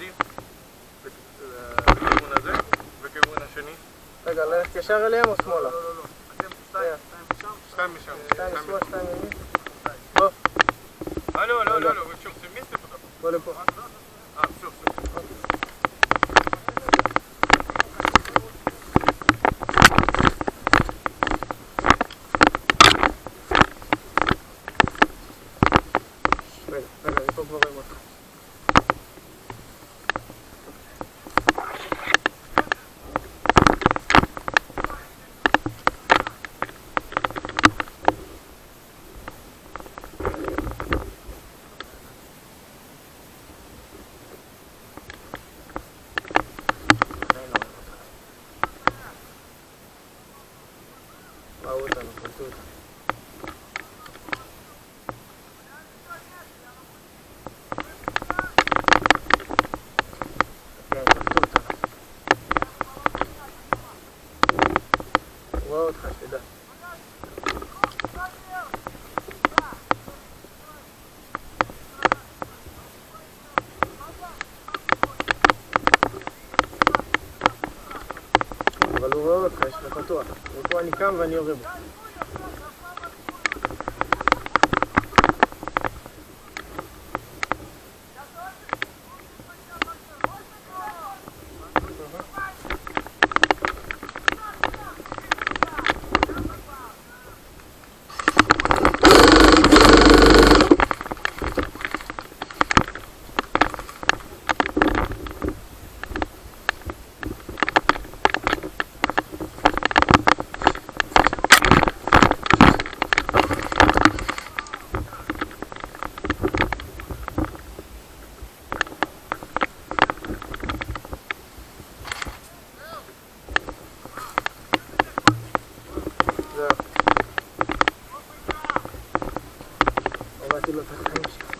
קדימה, בכיוון הזה, בכיוון השני. רגע, ללכת ישר אליהם או שמאלה? לא. אתם שתיים משם. שתיים משמאל, שתיים ימין. בוא. לא, שוב, זה מיסטר פה. בוא לפה. שוב. רגע, אני פה כבר רואים אותך. ראו אותנו, קלטו אותנו. כן, קלטו אותנו. רואה אותך, שתדע. אבל הוא רואה אותך, יש לך פתוח. ופה אני קם ואני יורה בו. זהו. הורדתי לו את החיים שלו.